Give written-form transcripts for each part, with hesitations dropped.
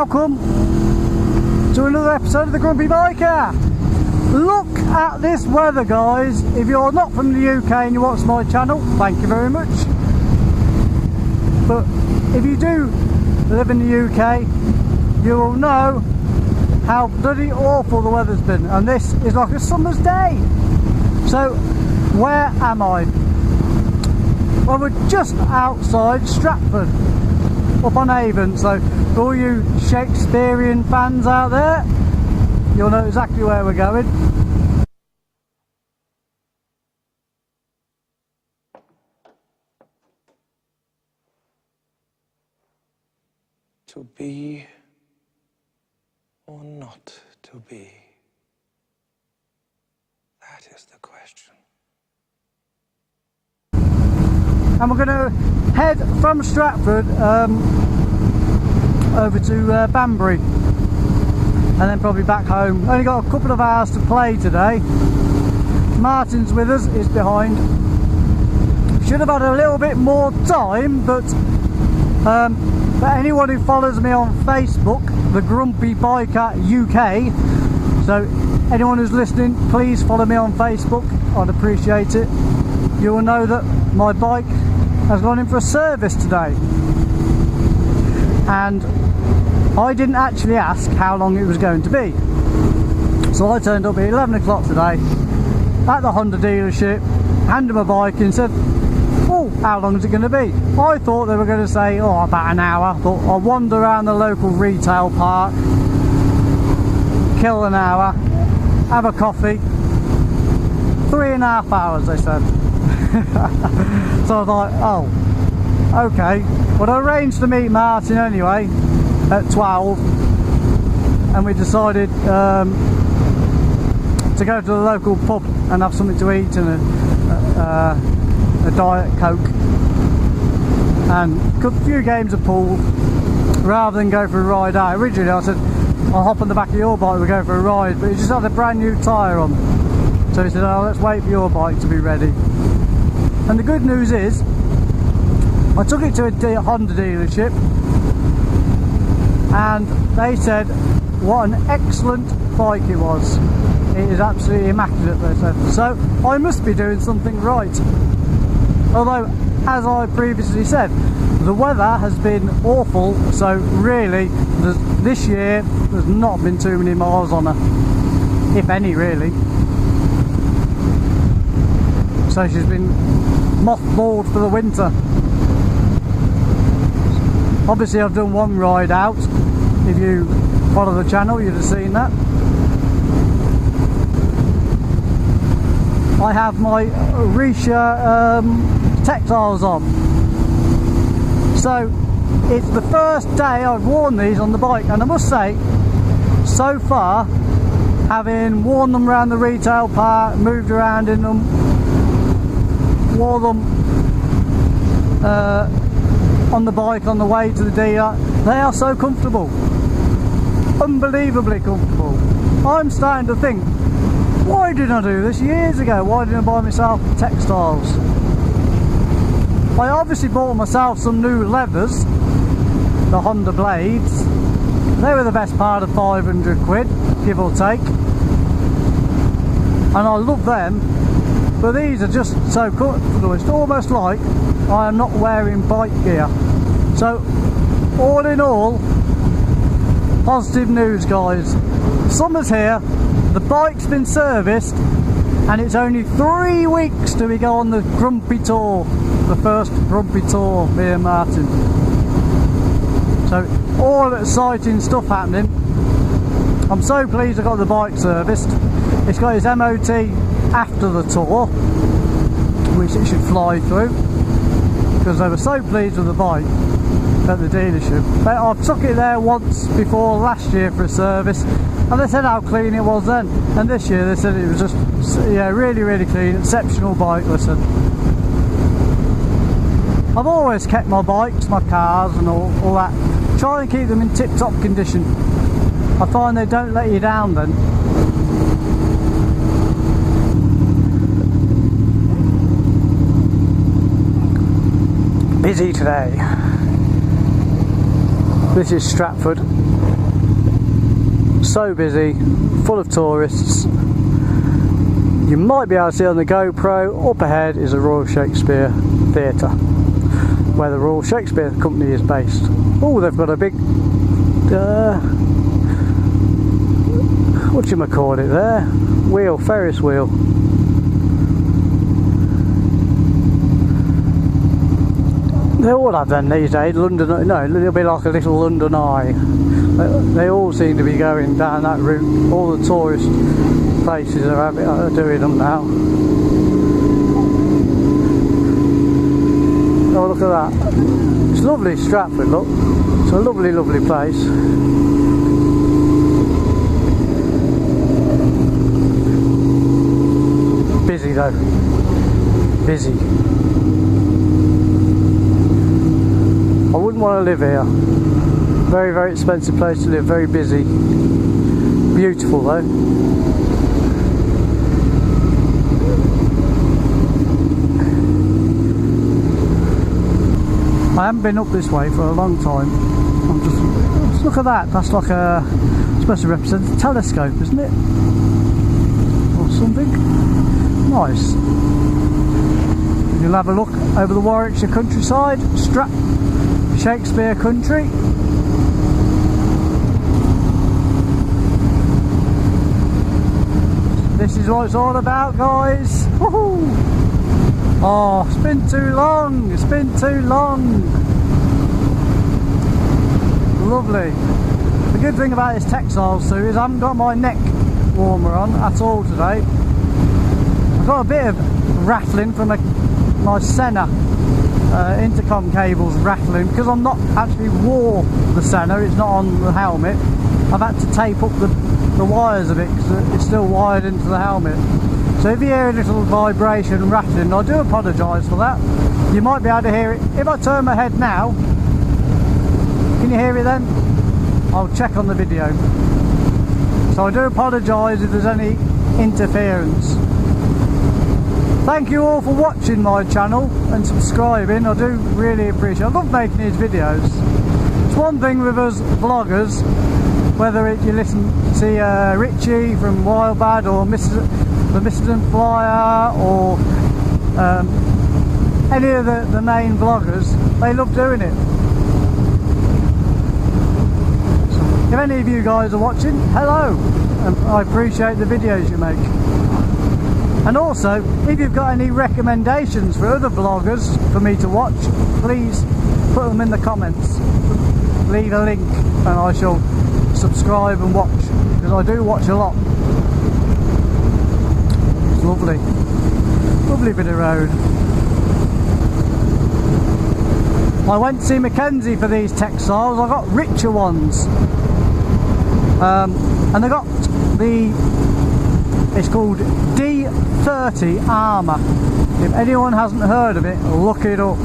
welcome to another episode of The Grumpy Biker. Look at this weather, guys. If you're not from the UK and you watch my channel, thank you very much. But if you do live in the UK, you will know how bloody awful the weather's been, and this is like a summer's day. So where am I? Well, we're just outside Stratford, up on Avon. So for all you Shakespearean fans out there, you'll know exactly where we're going. To be or not to be? That is the question. And we're going to head from Stratford over to Banbury, and then probably back home. Only got a couple of hours to play today. Martin's with us, is behind. Should have had a little bit more time, but anyone who follows me on Facebook, The Grumpy Biker UK, so anyone who's listening, please follow me on Facebook, I'd appreciate it. You will know that my bike has gone in for a service today, and I didn't actually ask how long it was going to be. So I turned up at 11 o'clock today at the Honda dealership, handed my bike in and said, oh, how long is it going to be? I thought they were going to say, oh, about an hour. But I'll wander around the local retail park, kill an hour, have a coffee. 3.5 hours, they said. So I was like, oh, okay. Well, I arranged to meet Martin anyway at 12, and we decided to go to the local pub and have something to eat and a Diet Coke and a few games of pool rather than go for a ride out. Originally I said I'll hop on the back of your bike, we'll go for a ride, but he just had a brand new tyre on, so he said, oh, let's wait for your bike to be ready. And the good news is I took it to a Honda dealership and they said what an excellent bike it was. It is absolutely immaculate, they said. So I must be doing something right. Although, as I previously said, the weather has been awful, so really this year there's not been too many miles on her, if any really. So she's been mothballed for the winter. Obviously I've done one ride out. If you follow the channel, you'd have seen that. I have my Richa textiles on. So it's the first day I've worn these on the bike, and I must say, so far, having worn them around the retail park, moved around in them, wore them on the bike on the way to the dealer, they are so comfortable. Unbelievably comfortable. I'm starting to think, why didn't I do this years ago? Why didn't I buy myself textiles? I obviously bought myself some new leathers, the Honda blades. They were the best part of 500 quid, give or take. And I love them, but these are just so comfortable. It's almost like I am not wearing bike gear. So, all in all, positive news, guys. Summer's here, the bike's been serviced, and it's only 3 weeks till we go on the Grumpy Tour, the first Grumpy Tour, me and Martin. So all exciting stuff happening. I'm so pleased I got the bike serviced. It's got its MOT after the tour, which it should fly through, because they were so pleased with the bike at the dealership. But I took it there once before last year for a service, and they said how clean it was then, and this year they said it was just, yeah, really really clean, exceptional bike. Listen, I've always kept my bikes, my cars and all that, try and keep them in tip-top condition. I find they don't let you down then. Busy today. This is Stratford. So busy, full of tourists. You might be able to see on the GoPro, up ahead is the Royal Shakespeare Theatre, where the Royal Shakespeare Company is based. Oh, they've got a big, whatchamacallit there, wheel, Ferris wheel. They all have them these days, London, no, it'll be like a little London Eye. They all seem to be going down that route. All the tourist places are doing them now. Oh, look at that. It's lovely, Stratford, look. It's a lovely, lovely place. Busy though. Busy. I wouldn't want to live here. Very, very expensive place to live, very busy. Beautiful though. I haven't been up this way for a long time. Just look at that. That's like a, supposed to represent a telescope, isn't it? Or something. Nice. You'll have a look over the Warwickshire countryside. Shakespeare country. This is what it's all about, guys. Woohoo! Oh, it's been too long. It's been too long. Lovely. The good thing about this textiles too is I haven't got my neck warmer on at all today. I've got a bit of rattling from my Senna intercom cables rattling because I'm not actually wore the Senna. It's not on the helmet. I've had to tape up the wires of it because it's still wired into the helmet. So if you hear a little vibration rattling, I do apologise for that. You might be able to hear it. If I turn my head now, can you hear it then? I'll check on the video. So I do apologise if there's any interference. Thank you all for watching my channel and subscribing. I do really appreciate it. I love making these videos. It's one thing with us vloggers, whether you listen to see Richa from Wildbad or the Mr. Flyer or any of the main vloggers, they love doing it. So if any of you guys are watching, hello, and I appreciate the videos you make. And also, if you've got any recommendations for other vloggers for me to watch, please put them in the comments. Leave a link and I shall subscribe and watch, because I do watch a lot. It's lovely. Lovely bit of road. I went to see Mackenzie for these textiles. I got Richa ones. And they got it's called D30 Armour. If anyone hasn't heard of it, look it up.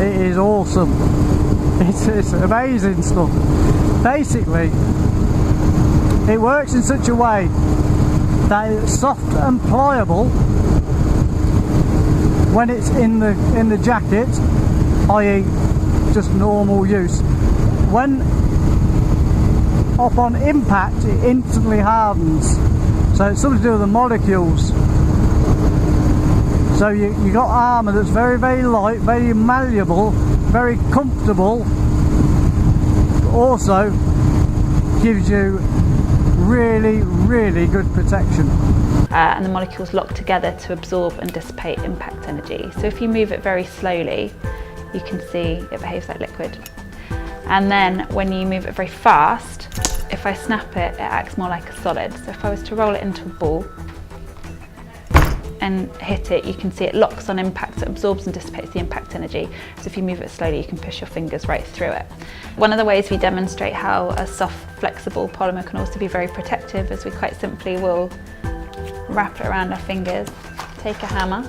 It is awesome. It's amazing stuff. Basically, it works in such a way that it's soft and pliable when it's in the jacket, i.e. just normal use. When upon impact, it instantly hardens. So it's something to do with the molecules. So you got armour that's very, very light, very malleable, very comfortable, but also gives you really, really good protection. And the molecules lock together to absorb and dissipate impact energy. So if you move it very slowly, you can see it behaves like liquid. And then when you move it very fast, if I snap it, it acts more like a solid. So if I was to roll it into a ball and hit it, you can see it locks on impact, it absorbs and dissipates the impact energy. So if you move it slowly, you can push your fingers right through it. One of the ways we demonstrate how a soft, flexible polymer can also be very protective is we quite simply will wrap it around our fingers, take a hammer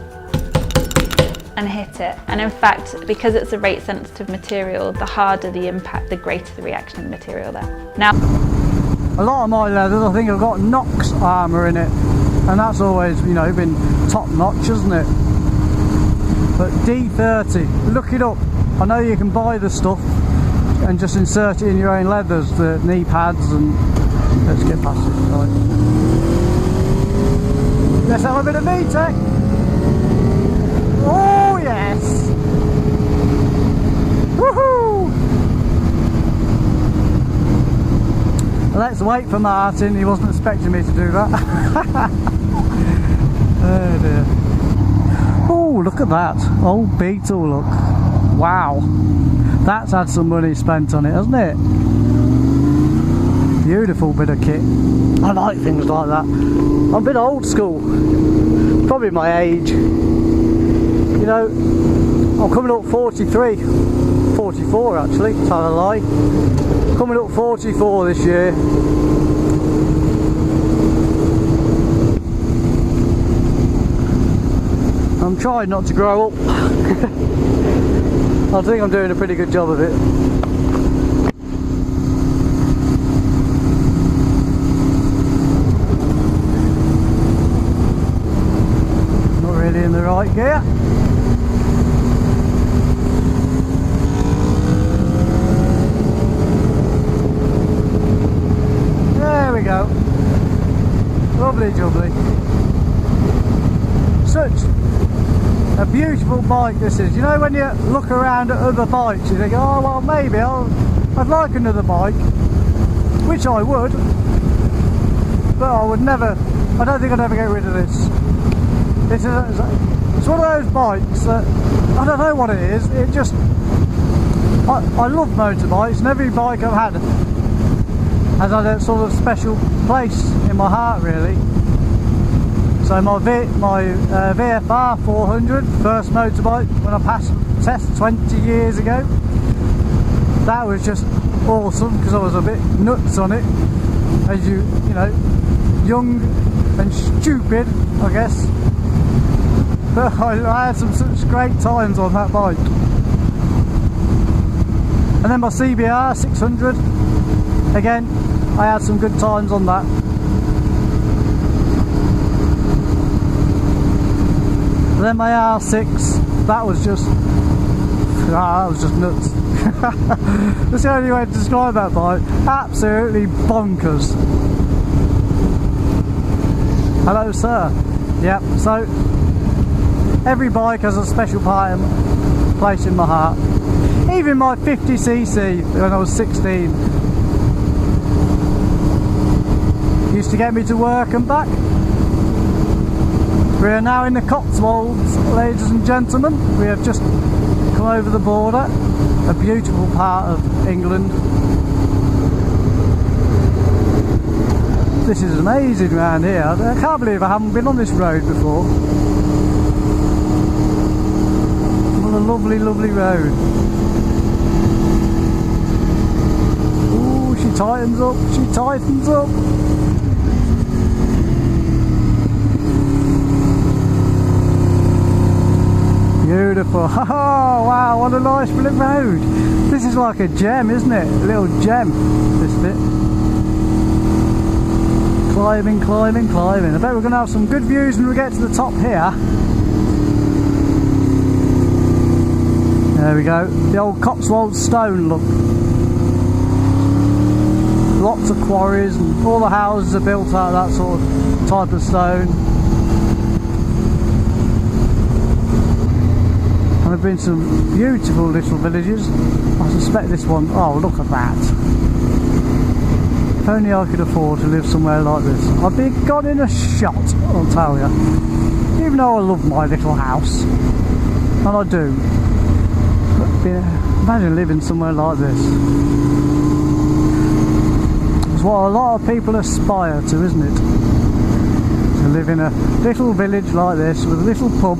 and hit it. And in fact, because it's a rate sensitive material, the harder the impact, the greater the reaction of the material there. Now, a lot of my leathers, I think, have got Knox armour in it, and that's always, you know, been top notch, hasn't it? But D30, look it up. I know you can buy the stuff and just insert it in your own leathers, the knee pads and Let's get past it. Right. Let's have a bit of VTEC. Oh yes! Woohoo! Let's wait for Martin. He wasn't expecting me to do that. Oh dear. Oh, look at that. Old Beetle, look. Wow. That's had some money spent on it, hasn't it? Beautiful bit of kit. I like things like that. I'm a bit old school. Probably my age. You know, I'm coming up 43. 44 actually, tell a lie. Coming up 44 this year. I'm trying not to grow up. I think I'm doing a pretty good job of it. Not really in the right gear. There we go. Lovely jubbly. Such a beautiful bike this is. You know, when you look around at other bikes you think, oh well, maybe I'd like another bike, which I would, but I would never, I don't think I'd ever get rid of this. It's one of those bikes that, I don't know what it is, it just, I love motorbikes, and every bike I've had has had a sort of special place in my heart really. So my VFR 400, first motorbike when I passed the test 20 years ago, that was just awesome because I was a bit nuts on it, as you know, young and stupid I guess, but I had some such great times on that bike. And then my CBR 600, again I had some good times on that. And then my R6, that was just nuts. That's the only way to describe that bike. Absolutely bonkers. Hello sir. Yep, so every bike has a special place in my heart. Even my 50cc when I was 16 used to get me to work and back. We are now in the Cotswolds, ladies and gentlemen. We have just come over the border, a beautiful part of England. This is amazing around here. I can't believe I haven't been on this road before. What a lovely, lovely road. Ooh, she tightens up, she tightens up. Beautiful. Oh wow, what a nice little road. This is like a gem, isn't it? A little gem, this bit. Climbing, climbing, climbing. I bet we're going to have some good views when we get to the top here. There we go. The old Cotswold stone look. Lots of quarries and all the houses are built out of that sort of type of stone. There have been some beautiful little villages. I suspect this one, oh look at that. If only I could afford to live somewhere like this, I'd be gone in a shot, I'll tell you. Even though I love my little house, and I do. But imagine living somewhere like this. It's what a lot of people aspire to, isn't it? To live in a little village like this with a little pub.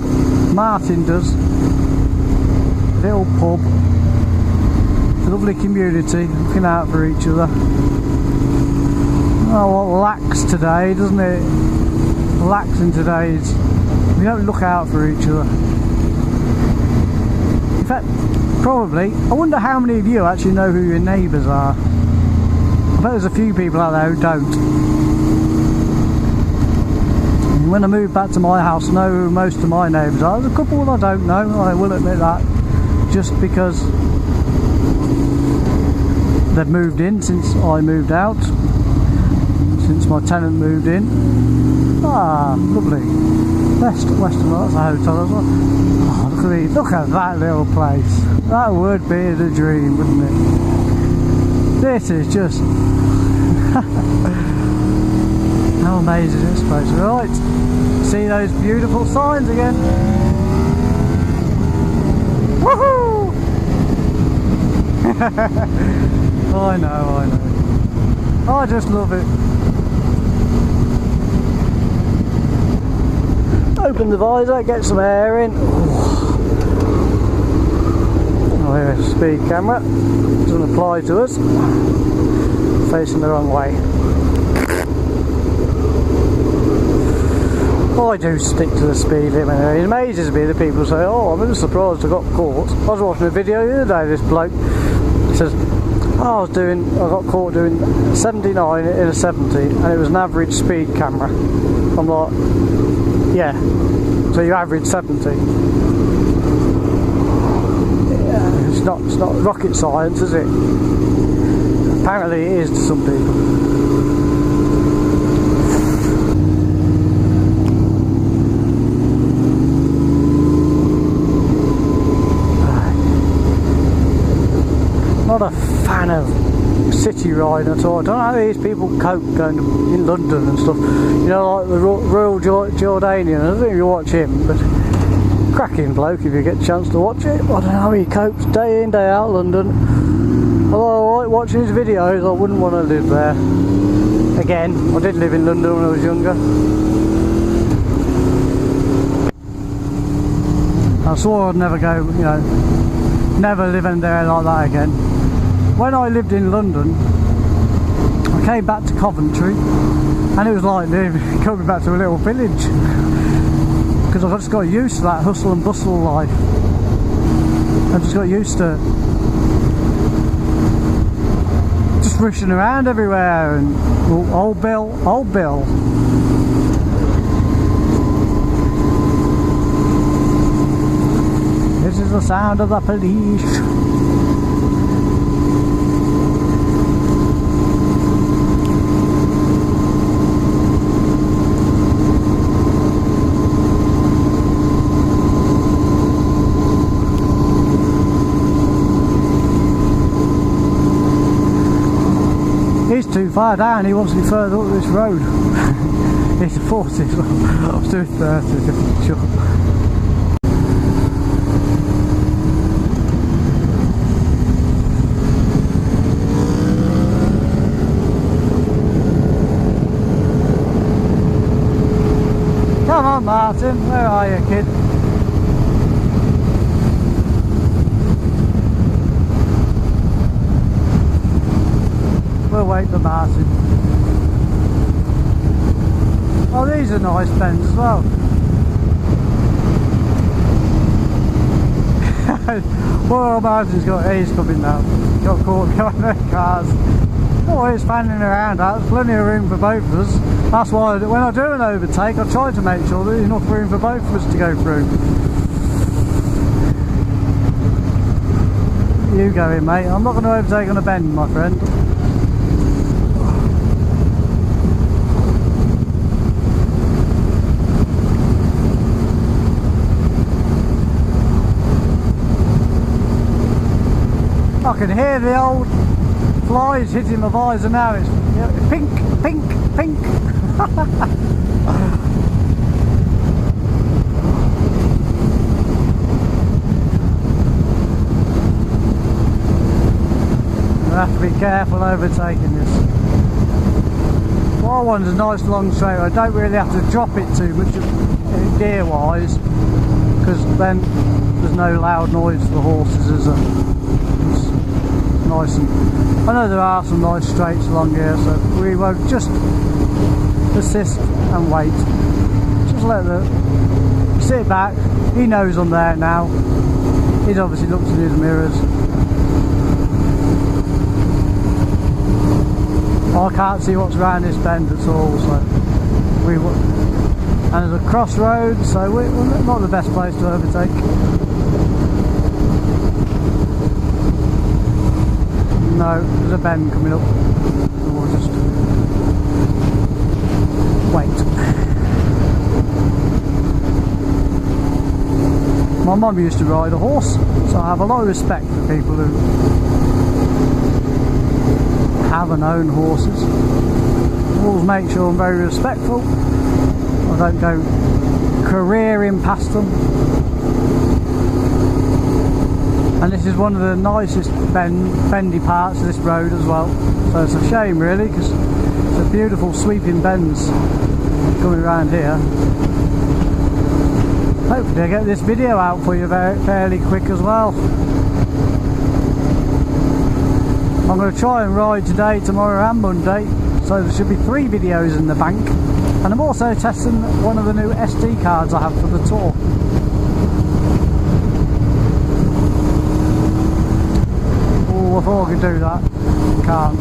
Martin does. Little pub, it's a lovely community, looking out for each other. Oh, what lacks today, doesn't it? Lacks in today's, we don't look out for each other. In fact, probably, I wonder how many of you actually know who your neighbours are. I bet there's a few people out there who don't. And when I moved back to my house, I know who most of my neighbours are. There's a couple I don't know, I will admit that. Just because they've moved in since I moved out. since my tenant moved in. Ah, lovely. Western, that's a hotel as well. Oh, look at that little place. That would be the dream, wouldn't it? This is just... How amazing is this place. Right, see those beautiful signs again. Woohoo! I know. I just love it. Open the visor, get some air in. Oh, here's a speed camera. Doesn't apply to us. Facing the wrong way. I do stick to the speed limit. It amazes me that people say, oh, I'm really surprised I got caught. I was watching a video the other day, this bloke says, oh, I got caught doing 79 in a 70 and it was an average speed camera. I'm like, yeah, so you average 70. Yeah, it's not rocket science, is it? Apparently it is to some people. Not a fan of city riding at all. I don't know how these people cope going in London and stuff. You know, like the Royal Jordanian. I don't know if you watch him, but cracking bloke if you get a chance to watch it. I don't know how he copes day in, day out London. Although I like watching his videos, I wouldn't want to live there. Again, I did live in London when I was younger. I swore I'd never go, you know, never live in there like that again. When I lived in London, I came back to Coventry and it was like coming back to a little village because I just got used to that hustle and bustle life. I just got used to just rushing around everywhere and old Bill. This is the sound of the police. He's too far down, he wants to be further up this road. It's 40, so I was doing 30, sure. Come on, Martin, where are you, kid? We'll wait for Martin. Oh, these are nice bends as well. Poor old Martin's he's coming now. Got caught behind their cars. Oh, he's fanning around. There's plenty of room for both of us. That's why when I do an overtake, I try to make sure there's enough room for both of us to go through. You go in, mate. I'm not going to overtake on a bend, my friend. I can hear the old flies hitting my visor now. It's pink, pink, pink. I have to be careful overtaking this. What I want is a nice long straight. I don't really have to drop it too much gear wise, because then there's no loud noise for the horses, is there? Nice, and I know there are some nice straights along here, so we won't just assist and wait. Just let sit back. He knows I'm there now. He's obviously looked in his mirrors. I can't see what's around this bend at all, so and there's a crossroad, so we're not the best place to overtake. No, there's a bend coming up. We'll just wait. My mum used to ride a horse, so I have a lot of respect for people who have and own horses. I always make sure I'm very respectful. I don't go careering past them. And this is one of the nicest bendy parts of this road as well. So it's a shame really, because it's a beautiful sweeping bends coming around here. Hopefully I get this video out for you fairly quick as well. I'm going to try and ride today, tomorrow and Monday, so there should be 3 videos in the bank. And I'm also testing one of the new SD cards I have for the tour. Oh, I thought I could do that. Can't.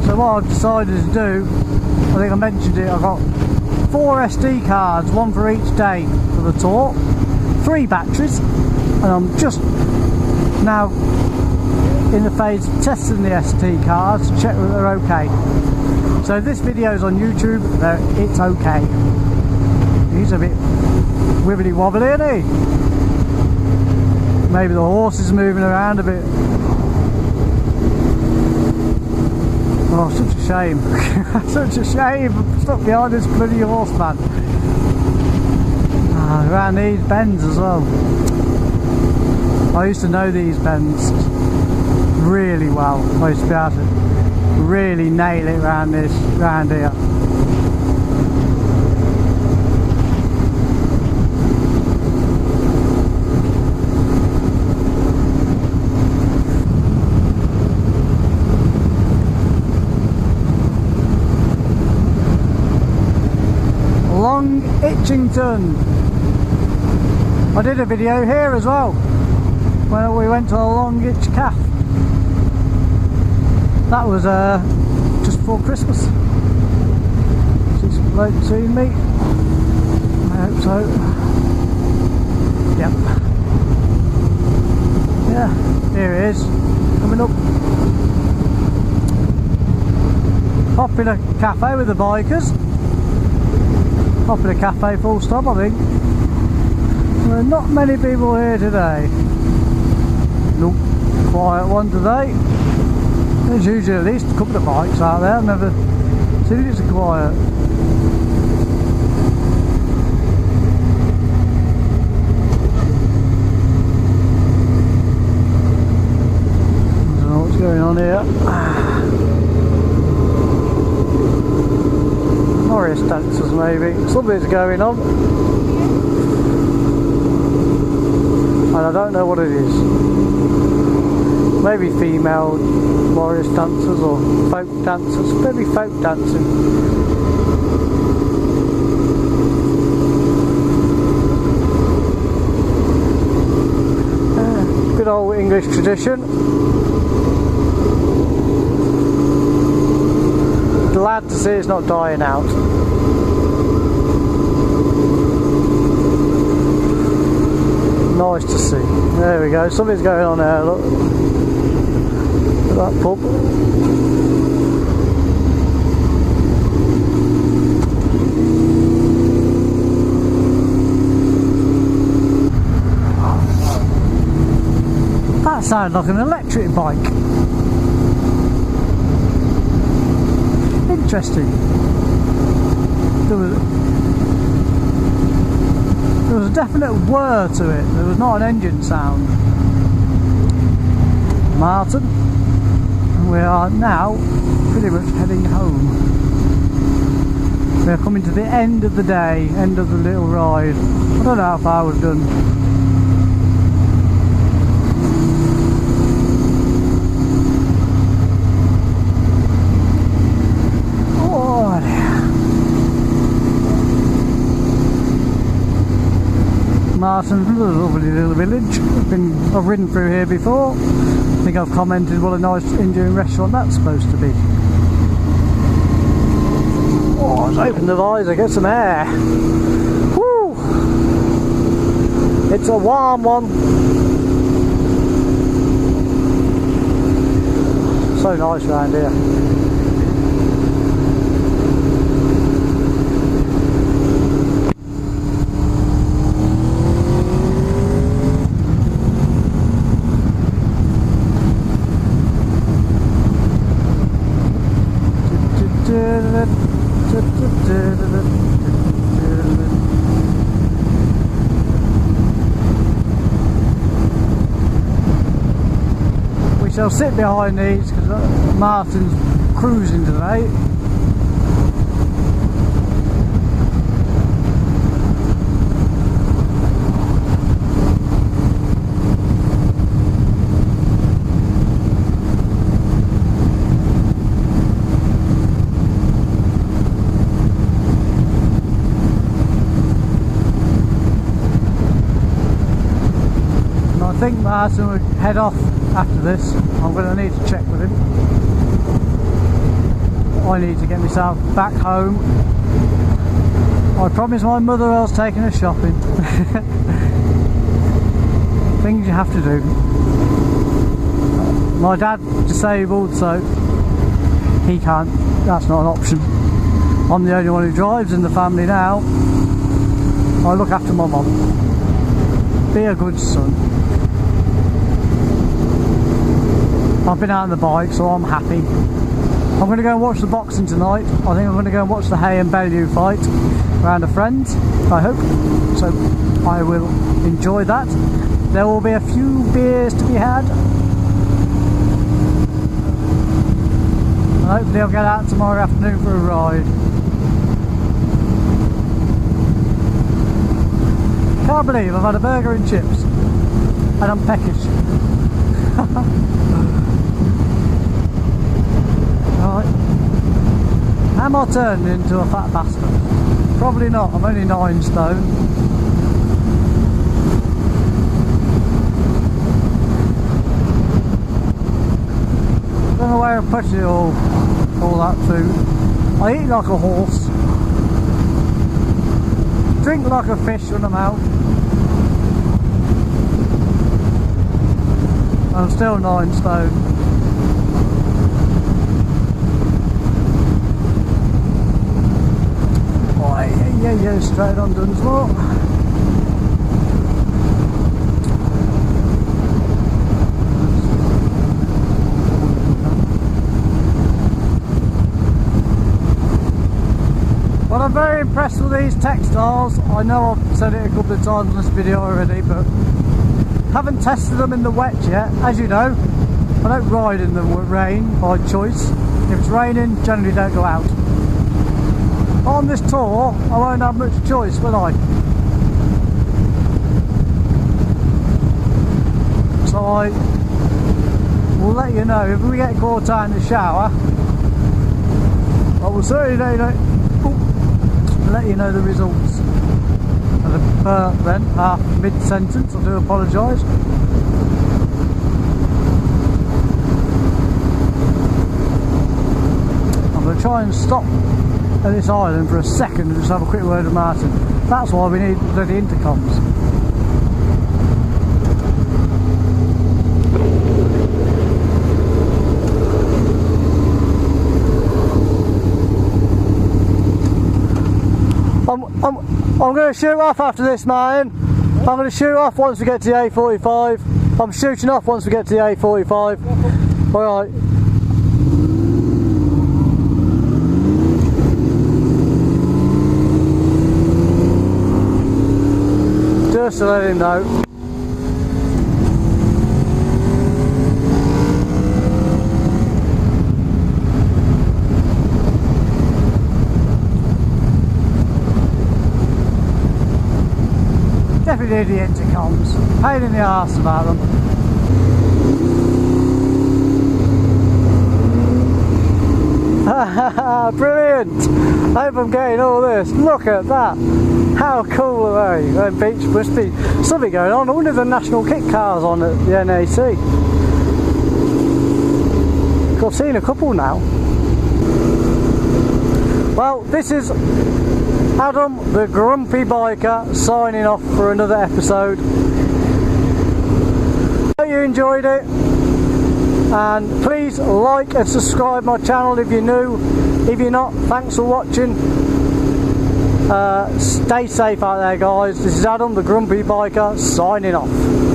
So what I've decided to do, I think I mentioned it, I've got 4 SD cards, 1 for each day for the tour, 3 batteries, and I'm just now in the phase of testing the SD cards to check that they're okay. So this video is on YouTube, it's okay. He's a bit wibbly wobbly, isn't he? Maybe the horse is moving around a bit. Oh, such a shame. Such a shame. I'm stuck behind this bloody horse, man. Around these bends as well. I used to know these bends really well. I used to be able to really nail it round here. Itchington. I did a video here as well when we went to a Long Itch Calf. That was just before Christmas. She's bloke seen me. I hope so. Yep. Yeah, here it is. Coming up. Popular cafe with the bikers. Popular cafe full stop, I think. There are not many people here today. Nope, quiet one today. There's usually at least a couple of bikes out there. I've never seen it so quiet. I don't know what's going on here. Morris dancers maybe. Something's going on. And I don't know what it is. Maybe female Morris dancers or folk dancers. Maybe folk dancing. Good old English tradition. Glad to see it's not dying out. Nice to see. There we go. Something's going on there. Look. Look at that pub. That sounds like an electric bike. Interesting. There was a definite whir to it. There was not an engine sound. Martin, and we are now pretty much heading home. We're coming to the end of the day, end of the little ride. I don't know how far we've done. Martin's a lovely little village. I've ridden through here before. I think I've commented what a nice Indian restaurant that's supposed to be. Oh, let's open the visor, get some air. Woo! It's a warm one. So nice round here. We shall sit behind these because Martin's cruising today. I think Martin would head off after this. I'm going to need to check with him. I need to get myself back home. I promised my mother I was taking her shopping. Things you have to do. My dad's disabled, so he can't. That's not an option. I'm the only one who drives in the family now. I look after my mum. Be a good son. I've been out on the bike, so I'm happy. I'm going to go and watch the boxing tonight. I think I'm going to go and watch the Hay and Bellew fight around a friend, I hope. So I will enjoy that. There will be a few beers to be had. And hopefully I'll get out tomorrow afternoon for a ride. Can't believe I've had a burger and chips. And I'm peckish. Right. Am I turning into a fat bastard? Probably not, I'm only 9 stone. Don't know where I put it all that food. I eat like a horse. Drink like a fish when I'm out. I'm still 9 stone. Yeah, straight on Dunsmore. Well, I'm very impressed with these textiles. I know I've said it a couple of times in this video already, but haven't tested them in the wet yet. As you know, I don't ride in the rain by choice. If it's raining, generally don't go out. On this tour, I won't have much choice, will I? So I will let you know if we get caught out in the shower. I will certainly let you know the results. And then, mid-sentence, I do apologise. I'm going to try and stop at this island for a second and just have a quick word with Martin. That's why we need bloody intercoms. I'm going to shoot off after this, Martin. I'm going to shoot off once we get to the A45. I'm shooting off once we get to the A45. Alright. Just to let him know. Definitely need the intercoms. Pain in the arse about them. Brilliant! I hope I'm getting all this. Look at that! How cool are they? The beach must be something going on. I wonder if the national kit car's on at the NAC. I've seen a couple now. Well, this is Adam the Grumpy Biker signing off for another episode. Hope you enjoyed it. and please like and subscribe my channel if you're new. If you're not, thanks for watching. Stay safe out there, guys. This is Adam, the Grumpy Biker, signing off.